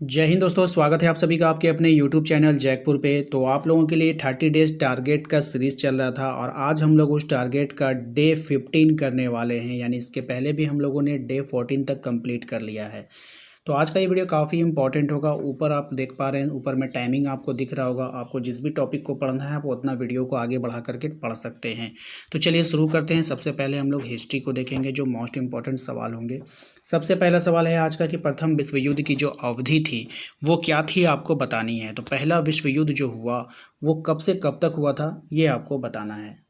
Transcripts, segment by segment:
जय हिंद दोस्तों, स्वागत है आप सभी का आपके अपने YouTube चैनल जैकपुर पे। तो आप लोगों के लिए 30 डेज टारगेट का सीरीज़ चल रहा था और आज हम लोग उस टारगेट का डे 15 करने वाले हैं। यानी इसके पहले भी हम लोगों ने डे 14 तक कंप्लीट कर लिया है। तो आज का ये वीडियो काफ़ी इंपॉर्टेंट होगा। ऊपर आप देख पा रहे हैं, ऊपर में टाइमिंग आपको दिख रहा होगा। आपको जिस भी टॉपिक को पढ़ना है आप उतना वीडियो को आगे बढ़ा करके पढ़ सकते हैं। तो चलिए शुरू करते हैं। सबसे पहले हम लोग हिस्ट्री को देखेंगे, जो मोस्ट इंपॉर्टेंट सवाल होंगे। सबसे पहला सवाल है आज का कि प्रथम विश्व युद्ध की जो अवधि थी वो क्या थी, आपको बतानी है। तो पहला विश्व युद्ध जो हुआ वो कब से कब तक हुआ था, ये आपको बताना है।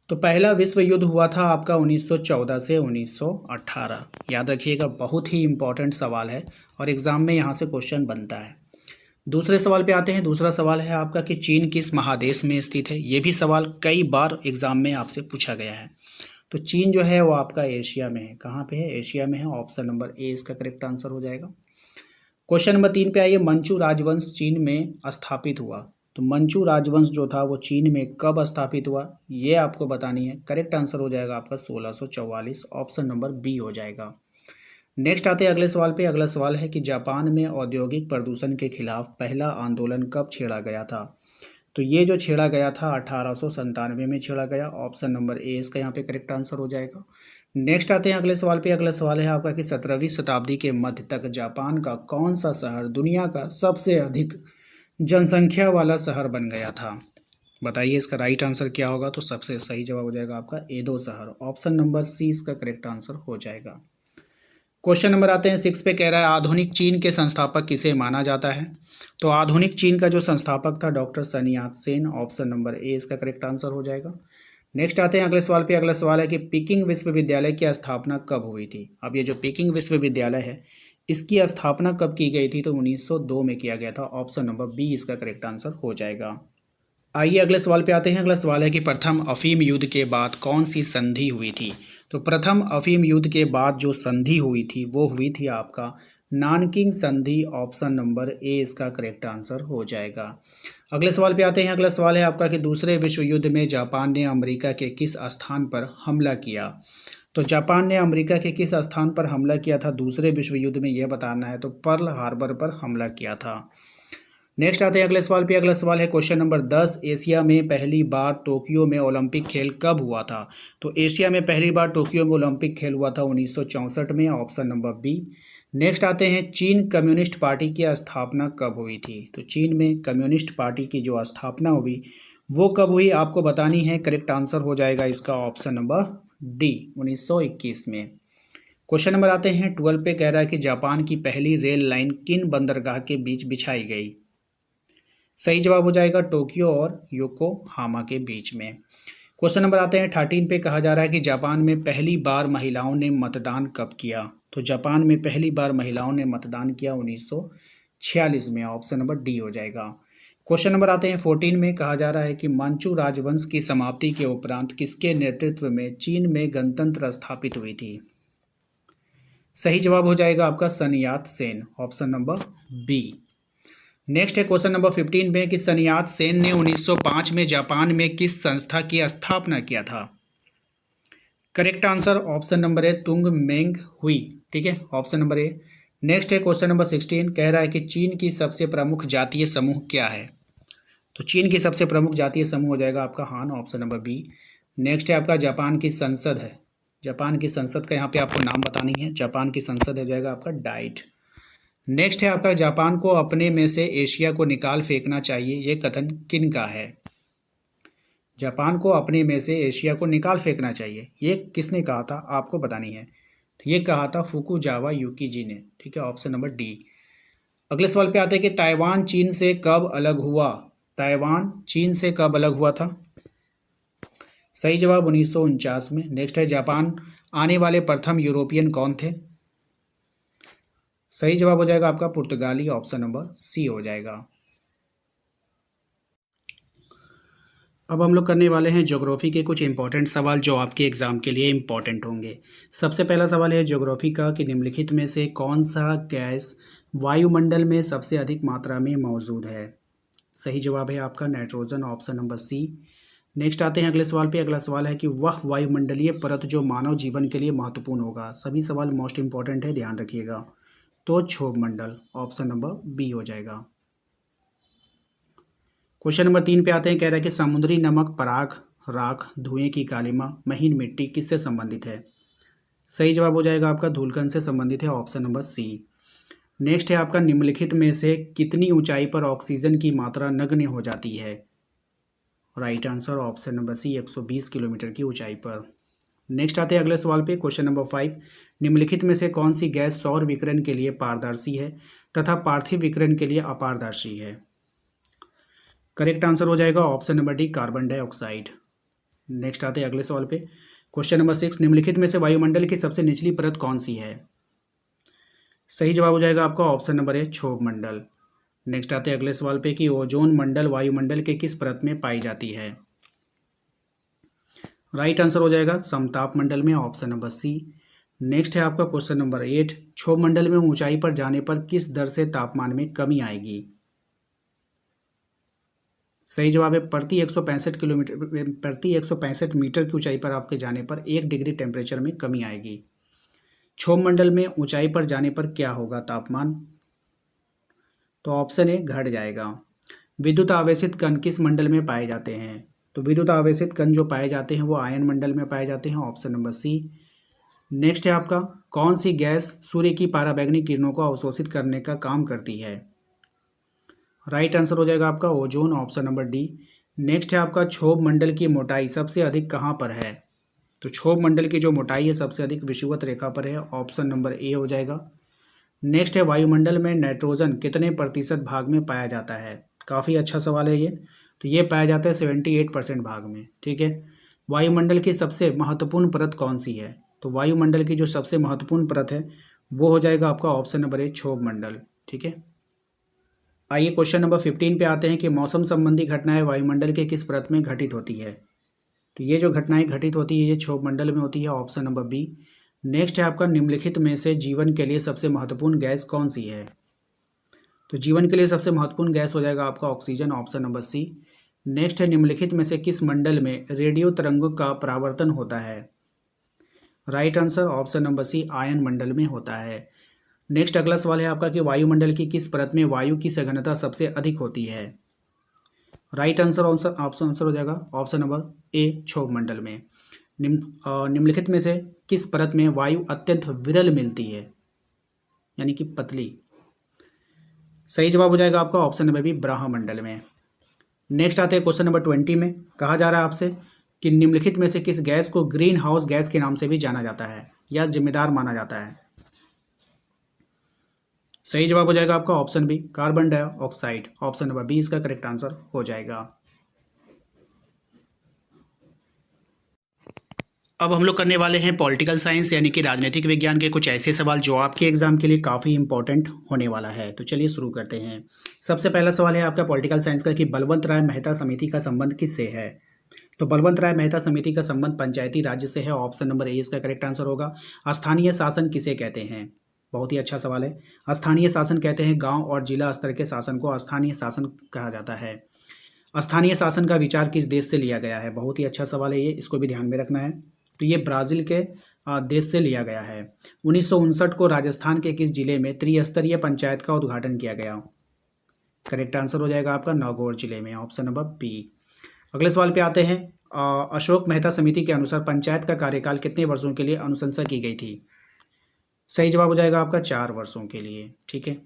तो पहला विश्व युद्ध हुआ था आपका 1914 से 1918। याद रखिएगा, बहुत ही इंपॉर्टेंट सवाल है और एग्ज़ाम में यहाँ से क्वेश्चन बनता है। दूसरे सवाल पे आते हैं। दूसरा सवाल है आपका कि चीन किस महादेश में स्थित है। ये भी सवाल कई बार एग्ज़ाम में आपसे पूछा गया है। तो चीन जो है वो आपका एशिया में है। कहाँ पे है? एशिया में है। ऑप्शन नंबर ए इसका करेक्ट आंसर हो जाएगा। क्वेश्चन नंबर 3 पे आइए। मंचू राजवंश चीन में स्थापित हुआ। तो मंचू राजवंश जो था वो चीन में कब स्थापित हुआ, ये आपको बतानी है। करेक्ट आंसर हो जाएगा आपका 1644। ऑप्शन नंबर बी हो जाएगा। नेक्स्ट आते हैं अगले सवाल पे। अगला सवाल है कि जापान में औद्योगिक प्रदूषण के खिलाफ पहला आंदोलन कब छेड़ा गया था। तो ये जो छेड़ा गया था 1897 में छेड़ा गया। ऑप्शन नंबर ए इसका यहाँ पे करेक्ट आंसर हो जाएगा। नेक्स्ट आते हैं अगले सवाल पे। अगला सवाल है आपका कि 17वीं शताब्दी के मध्य तक जापान का कौन सा शहर दुनिया का सबसे अधिक जनसंख्या वाला शहर बन गया था। बताइए इसका राइट आंसर क्या होगा। तो सबसे सही जवाब हो जाएगा आपका एदो शहर। ऑप्शन नंबर सी इसका करेक्ट आंसर हो जाएगा। क्वेश्चन नंबर आते हैं 6 पे। कह रहा है आधुनिक चीन के संस्थापक किसे माना जाता है। तो आधुनिक चीन का जो संस्थापक था डॉक्टर सन यात सेन। ऑप्शन नंबर ए इसका करेक्ट आंसर हो जाएगा। नेक्स्ट आते हैं अगले सवाल पे। अगला सवाल है कि पीकिंग विश्वविद्यालय की स्थापना कब हुई थी। अब ये जो पीकिंग विश्वविद्यालय है इसकी स्थापना कब की गई थी। तो 1902 में किया गया था। ऑप्शन नंबर बी इसका करेक्ट आंसर हो जाएगा। आइए अगले सवाल पे आते हैं। अगला सवाल है कि प्रथम अफीम युद्ध के बाद कौन सी संधि हुई थी। तो प्रथम अफीम युद्ध के बाद जो संधि हुई थी वो हुई थी आपका नानकिंग संधि। ऑप्शन नंबर ए इसका करेक्ट आंसर हो जाएगा। अगले सवाल पे आते हैं। अगला सवाल है आपका कि दूसरे विश्व युद्ध में जापान ने अमेरिका के किस स्थान पर हमला किया। तो जापान ने अमेरिका के किस स्थान पर हमला किया था दूसरे विश्व युद्ध में, यह बताना है। तो पर्ल हार्बर पर हमला किया था। नेक्स्ट आते हैं अगले सवाल पे। अगला सवाल है क्वेश्चन नंबर 10। एशिया में पहली बार टोक्यो में ओलंपिक खेल कब हुआ था। तो एशिया में पहली बार टोक्यो में ओलंपिक खेल हुआ था 1964 में। Option number B. नेक्स्ट आते हैं चीन कम्युनिस्ट पार्टी की स्थापना कब हुई थी। तो चीन में कम्युनिस्ट पार्टी की जो स्थापना हुई वो कब हुई, आपको बतानी है। करेक्ट आंसर हो जाएगा इसका ऑप्शन नंबर डी 1921 में। क्वेश्चन नंबर आते हैं 12 पे। कह रहा है कि जापान की पहली रेल लाइन किन बंदरगाह के बीच बिछाई गई। सही जवाब हो जाएगा टोक्यो और योकोहामा के बीच में। क्वेश्चन नंबर आते हैं 13 पे। कहा जा रहा है कि जापान में पहली बार महिलाओं ने मतदान कब किया। तो जापान में पहली बार महिलाओं ने मतदान किया 1946 में। ऑप्शन नंबर डी हो जाएगा। क्वेश्चन नंबर आते हैं 14 में। कहा जा रहा है कि मंचू राजवंश की समाप्ति के उपरांत किसके नेतृत्व में चीन में गणतंत्र स्थापित हुई थी। सही जवाब हो जाएगा आपका Sun Yat Sen. Option number B. Next है क्वेश्चन नंबर 15 में कि सन यात सेन ने 1905 में जापान में किस संस्था की स्थापना किया था। Correct answer option number A Tung Meng Hui. ठीक है, ऑप्शन नंबर ए। नेक्स्ट है क्वेश्चन नंबर 16। कह रहा है कि चीन की सबसे प्रमुख जातीय समूह क्या है। तो चीन की सबसे प्रमुख जातीय समूह हो जाएगा आपका हान। Option number B. नेक्स्ट है आपका जापान की संसद है। जापान की संसद का यहाँ पे आपको नाम बतानी है। जापान की संसद हो जाएगा आपका डाइट। नेक्स्ट है आपका जापान को अपने में से एशिया को निकाल फेंकना चाहिए, ये कथन किन का है। जापान को अपने में से एशिया को निकाल फेंकना चाहिए, ये किसने कहा था, आपको बतानी है। तो ये कहा था फुकुजावा युकी जी ने। ठीक है, ऑप्शन नंबर डी। अगले सवाल पे आते हैं कि ताइवान चीन से कब अलग हुआ। ताइवान चीन से कब अलग हुआ था। सही जवाब 1949 में। नेक्स्ट है जापान आने वाले प्रथम यूरोपियन कौन थे। सही जवाब हो जाएगा आपका पुर्तगाली। ऑप्शन नंबर सी हो जाएगा। अब हम लोग करने वाले हैं ज्योग्राफी के कुछ इंपॉर्टेंट सवाल जो आपके एग्जाम के लिए इंपॉर्टेंट होंगे। सबसे पहला सवाल है ज्योग्राफी का कि निम्नलिखित में से कौन सा गैस वायुमंडल में सबसे अधिक मात्रा में मौजूद है। सही जवाब है आपका nitrogen. Option number C. Next आते हैं अगले सवाल पे। अगला सवाल है कि वह वायुमंडलीय परत जो मानव जीवन के लिए महत्वपूर्ण होगा। सभी सवाल मोस्ट इंपॉर्टेंट है, ध्यान रखिएगा। तो क्षोभ मंडल, ऑप्शन नंबर बी हो जाएगा। क्वेश्चन नंबर 3 पे आते हैं। कह रहा है कि समुद्री नमक, पराग, राख, धुएं की कालिमा, महीन मिट्टी किससे संबंधित है? सही जवाब हो जाएगा आपका धूलकण से संबंधित है, ऑप्शन नंबर सी। नेक्स्ट है आपका निम्नलिखित में से कितनी ऊंचाई पर ऑक्सीजन की मात्रा नगण्य हो जाती है? Right answer option number C, 120 kilometre की ऊंचाई पर। नेक्स्ट आते हैं अगले सवाल पे। क्वेश्चन नंबर 5, निम्नलिखित में से कौन सी गैस सौर विकिरण के लिए पारदर्शी है तथा पार्थिव विकिरण के लिए अपारदर्शी है? करेक्ट आंसर हो जाएगा option number D, carbon dioxide. Next आते हैं अगले सवाल पे। क्वेश्चन नंबर 6, निम्नलिखित में से वायुमंडल की सबसे निचली परत कौन सी है? सही जवाब हो जाएगा आपका ऑप्शन नंबर ए, क्षोभ मंडल। नेक्स्ट आते हैं अगले सवाल पे कि ओजोन मंडल वायुमंडल के किस परत में पाई जाती है? राइट आंसर हो जाएगा समताप मंडल में, ऑप्शन नंबर सी। नेक्स्ट है आपका क्वेश्चन नंबर 8, क्षोभ मंडल में ऊंचाई पर जाने पर किस दर से तापमान में कमी आएगी? सही जवाब है प्रति 165 मीटर की ऊंचाई पर आपके जाने पर 1 डिग्री टेम्परेचर में कमी आएगी। क्षोभ मंडल में ऊंचाई पर जाने पर क्या होगा तापमान? तो ऑप्शन ए, घट जाएगा। विद्युत आवेशित कण किस मंडल में पाए जाते हैं? तो विद्युत आवेशित कण जो पाए जाते हैं वो आयन मंडल में पाए जाते हैं, ऑप्शन नंबर सी। नेक्स्ट है आपका कौन सी गैस सूर्य की पराबैंगनी किरणों को अवशोषित करने का काम करती है? राइट आंसर हो जाएगा आपका ozone, option number D. Next है आपका क्षोभ मंडल की मोटाई सबसे अधिक कहाँ पर है? तो क्षोभ मंडल की जो मोटाई है सबसे अधिक विषुवत रेखा पर है, ऑप्शन नंबर ए हो जाएगा। नेक्स्ट है वायुमंडल में नाइट्रोजन कितने प्रतिशत भाग में पाया जाता है? काफ़ी अच्छा सवाल है ये। तो ये पाया जाता है 78% भाग में, ठीक है। वायुमंडल की सबसे महत्वपूर्ण परत कौन सी है? तो वायुमंडल की जो सबसे महत्वपूर्ण परत है वो हो जाएगा आपका ऑप्शन नंबर ए, क्षोभ मंडल, ठीक है। आइए क्वेश्चन नंबर 15 पे आते हैं कि मौसम संबंधी घटनाएं वायुमंडल के किस परत में घटित होती है? तो ये जो घटनाएं घटित होती है ये क्षोभ मंडल में होती है, ऑप्शन नंबर बी। नेक्स्ट है आपका निम्नलिखित में से जीवन के लिए सबसे महत्वपूर्ण गैस कौन सी है? तो जीवन के लिए सबसे महत्वपूर्ण गैस हो जाएगा आपका oxygen, option number C. Next है निम्नलिखित में से किस मंडल में रेडियो तरंगों का परावर्तन होता है? Right answer option number C, आयन मंडल में होता है। नेक्स्ट अगला सवाल है आपका कि वायुमंडल की किस परत में वायु की सघनता सबसे अधिक होती है? राइट आंसर ऑप्शन आंसर हो जाएगा ऑप्शन नंबर ए, क्षोभ मंडल में। निम्नलिखित में से किस परत में वायु अत्यंत विरल मिलती है, यानी कि पतली? सही जवाब हो जाएगा आपका ऑप्शन नंबर बी, ब्रह्मंडल में। नेक्स्ट आते हैं क्वेश्चन नंबर 20 में। कहा जा रहा है आपसे कि निम्नलिखित में से किस गैस को ग्रीन हाउस गैस के नाम से भी जाना जाता है या जिम्मेदार माना जाता है? सही जवाब हो जाएगा आपका option B, carbon dioxide, option number B इसका करेक्ट आंसर हो जाएगा। अब हम लोग करने वाले हैं पॉलिटिकल साइंस यानी कि राजनीतिक विज्ञान के कुछ ऐसे सवाल जो आपके एग्जाम के लिए काफ़ी इंपॉर्टेंट होने वाला है। तो चलिए शुरू करते हैं। सबसे पहला सवाल है आपका पॉलिटिकल साइंस का कि बलवंत राय मेहता समिति का संबंध किससे है? तो बलवंत राय मेहता समिति का संबंध पंचायती राज्य से है, ऑप्शन नंबर ए इसका करेक्ट आंसर होगा। स्थानीय शासन किसे कहते हैं? बहुत ही अच्छा सवाल है। स्थानीय शासन कहते हैं गांव और जिला स्तर के शासन को स्थानीय शासन कहा जाता है। स्थानीय शासन का विचार किस देश से लिया गया है? बहुत ही अच्छा सवाल है ये, इसको भी ध्यान में रखना है। तो ये ब्राज़ील के देश से लिया गया है। 1959 को राजस्थान के किस जिले में त्रिस्तरीय पंचायत का उद्घाटन किया गया? करेक्ट आंसर हो जाएगा आपका नागौर जिले में, ऑप्शन नंबर बी। अगले सवाल पे आते हैं। अशोक मेहता समिति के अनुसार पंचायत का कार्यकाल कितने वर्षों के लिए अनुशंसा की गई थी? सही जवाब हो जाएगा आपका 4 वर्षों के लिए, ठीक है।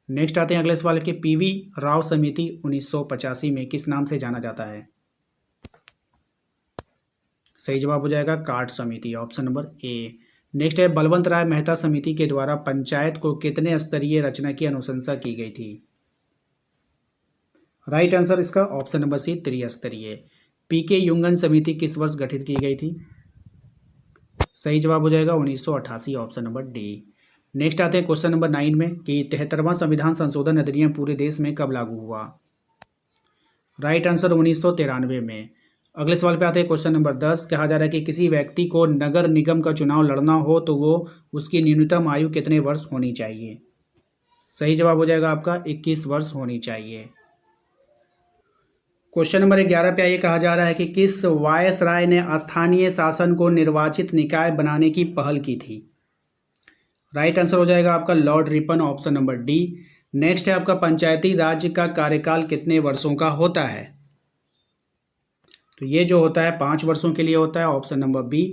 नेक्स्ट आते हैं अगले सवाल के पीवी राव समिति 1985 में किस नाम से जाना जाता है? सही जवाब हो जाएगा काट समिति, ऑप्शन नंबर ए। नेक्स्ट है बलवंत राय मेहता समिति के द्वारा पंचायत को कितने स्तरीय रचना की अनुशंसा की गई थी? राइट आंसर इसका ऑप्शन नंबर सी, त्रिस्तरीय। पीके युंगन समिति किस वर्ष गठित की गई थी? सही जवाब हो जाएगा 1988, ऑप्शन नंबर डी। नेक्स्ट आते हैं क्वेश्चन नंबर 9 में कि 73वां संविधान संशोधन अधिनियम पूरे देश में कब लागू हुआ? राइट आंसर 1993 में। अगले सवाल पे आते हैं क्वेश्चन नंबर 10। कहा जा रहा है कि किसी व्यक्ति को नगर निगम का चुनाव लड़ना हो तो वो उसकी न्यूनतम आयु कितने वर्ष होनी चाहिए? सही जवाब हो जाएगा आपका 21 वर्ष होनी चाहिए। क्वेश्चन नंबर 11 पे आइए। कहा जा रहा है कि किस वायसराय ने स्थानीय शासन को निर्वाचित निकाय बनाने की पहल की थी? राइट आंसर हो जाएगा आपका Lord Ripon, option number D. Next है आपका पंचायती राज्य का कार्यकाल कितने वर्षों का होता है? तो ये जो होता है 5 वर्षों के लिए होता है, ऑप्शन नंबर बी।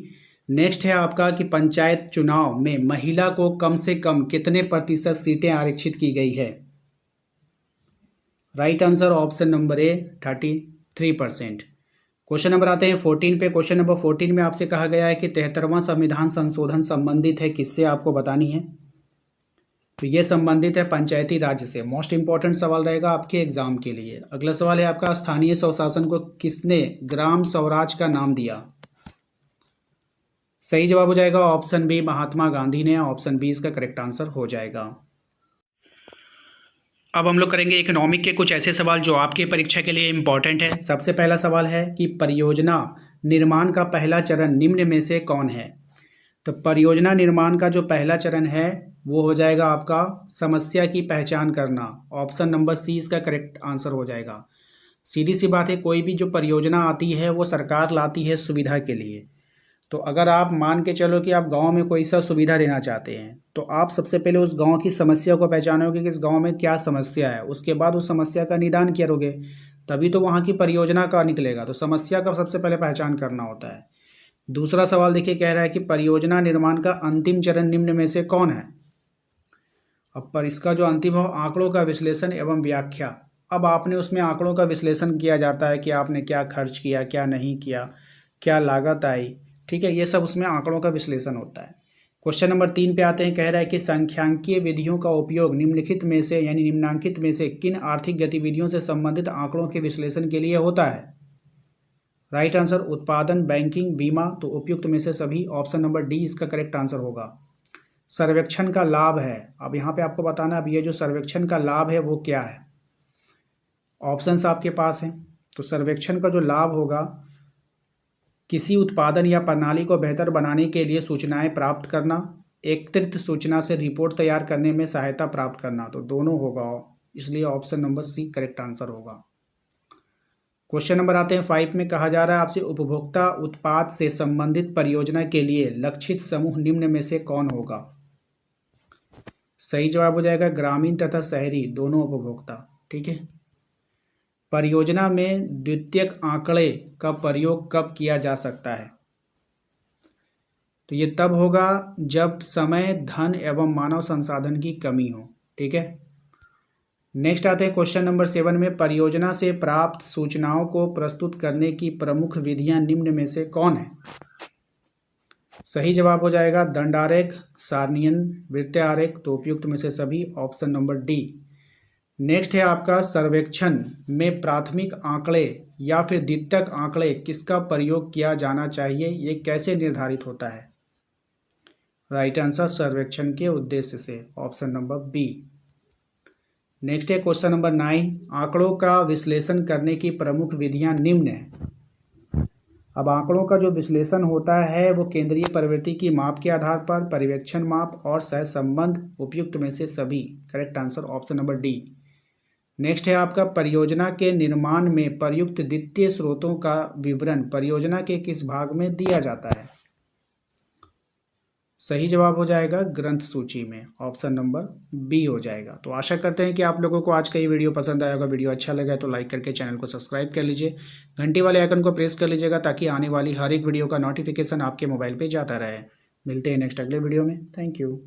नेक्स्ट है आपका कि पंचायत चुनाव में महिला को कम से कम कितने प्रतिशत सीटें आरक्षित की गई है? राइट आंसर ऑप्शन नंबर ए 33%। क्वेश्चन नंबर आते हैं 14 पे। क्वेश्चन नंबर 14 में आपसे कहा गया है कि 73वां संविधान संशोधन संबंधित है किससे, आपको बतानी है। तो ये संबंधित है पंचायती राज से। मोस्ट इंपॉर्टेंट सवाल रहेगा आपके एग्जाम के लिए। अगला सवाल है आपका, स्थानीय स्वशासन को किसने ग्राम स्वराज का नाम दिया? सही जवाब हो जाएगा ऑप्शन बी, महात्मा गांधी ने। ऑप्शन बी इसका करेक्ट आंसर हो जाएगा। अब हम लोग करेंगे इकोनॉमिक के कुछ ऐसे सवाल जो आपकी परीक्षा के लिए इंपॉर्टेंट है। सबसे पहला सवाल है कि परियोजना निर्माण का पहला चरण निम्न में से कौन है? तो परियोजना निर्माण का जो पहला चरण है वो हो जाएगा आपका समस्या की पहचान करना। ऑप्शन नंबर सी इसका करेक्ट आंसर हो जाएगा। सीधी सी बात है, कोई भी जो परियोजना आती है वो सरकार लाती है सुविधा के लिए। तो अगर आप मान के चलो कि आप गांव में कोई सा सुविधा देना चाहते हैं, तो आप सबसे पहले उस गांव की समस्या को पहचानोगे कि इस गांव में क्या समस्या है, उसके बाद उस समस्या का निदान करोगे, तभी तो वहाँ की परियोजना का निकलेगा। तो समस्या का सबसे पहले पहचान करना होता है। दूसरा सवाल देखिए, कह रहा है कि परियोजना निर्माण का अंतिम चरण निम्न में से कौन है? अब पर इसका जो अंतिम हो, आंकड़ों का विश्लेषण एवं व्याख्या। अब आपने उसमें आंकड़ों का विश्लेषण किया जाता है कि आपने क्या खर्च किया, क्या नहीं किया, क्या लागत आई, ठीक है, ये सब उसमें आंकड़ों का विश्लेषण होता है। क्वेश्चन नंबर 3 पे आते हैं। कह रहा है कि सांख्यिकीय विधियों का उपयोग निम्नलिखित में से यानी निम्नांकित में से किन आर्थिक गतिविधियों से संबंधित आंकड़ों के विश्लेषण के लिए होता है? राइट आंसर उत्पादन, बैंकिंग, बीमा। तो उपयुक्त में से सभी, ऑप्शन नंबर डी इसका करेक्ट आंसर होगा। सर्वेक्षण का लाभ है, अब यहाँ पे आपको बताना अब ये जो सर्वेक्षण का लाभ है वो क्या है। ऑप्शंस आपके पास हैं। तो सर्वेक्षण का जो लाभ होगा, किसी उत्पादन या प्रणाली को बेहतर बनाने के लिए सूचनाएं प्राप्त करना, एकत्रित सूचना से रिपोर्ट तैयार करने में सहायता प्राप्त करना। तो दोनों होगा, इसलिए option number C correct answer होगा। क्वेश्चन नंबर आते हैं 5 में। कहा जा रहा है आपसे, उपभोक्ता उत्पाद से संबंधित परियोजना के लिए लक्षित समूह निम्न में से कौन होगा? सही जवाब हो जाएगा ग्रामीण तथा शहरी दोनों उपभोक्ता। ठीक है। परियोजना में द्वितीयक आंकड़े का प्रयोग कब किया जा सकता है? तो ये तब होगा जब समय, धन एवं मानव संसाधन की कमी हो। ठीक है। नेक्स्ट आते हैं क्वेश्चन नंबर 7 में। परियोजना से प्राप्त सूचनाओं को प्रस्तुत करने की प्रमुख विधियां निम्न में से कौन है? सही जवाब हो जाएगा दंडारेख, सारणियन, वृत्तीय आरेख। तो उपयुक्त में से सभी, ऑप्शन नंबर डी। नेक्स्ट है आपका, सर्वेक्षण में प्राथमिक आंकड़े या फिर द्वितीयक आंकड़े किसका प्रयोग किया जाना चाहिए, ये कैसे निर्धारित होता है? राइट आंसर सर्वेक्षण के उद्देश्य से, ऑप्शन नंबर बी। नेक्स्ट है क्वेश्चन नंबर 9। आंकड़ों का विश्लेषण करने की प्रमुख विधियां निम्न है। अब आंकड़ों का जो विश्लेषण होता है वो केंद्रीय प्रवृत्ति की माप के आधार पर, पर्यवेक्षण माप और सहसंबंध। उपयुक्त में से सभी, correct answer option number D. Next है आपका, परियोजना के निर्माण में प्रयुक्त वित्तीय स्रोतों का विवरण परियोजना के किस भाग में दिया जाता है? सही जवाब हो जाएगा ग्रंथ सूची में, ऑप्शन नंबर बी हो जाएगा। तो आशा करते हैं कि आप लोगों को आज का ये वीडियो पसंद आया होगा। वीडियो अच्छा लगा तो लाइक करके चैनल को सब्सक्राइब कर लीजिए, घंटी वाले आइकन को प्रेस कर लीजिएगा ताकि आने वाली हर एक वीडियो का नोटिफिकेशन आपके मोबाइल पे जाता रहे। मिलते हैं नेक्स्ट अगले वीडियो में। Thank you.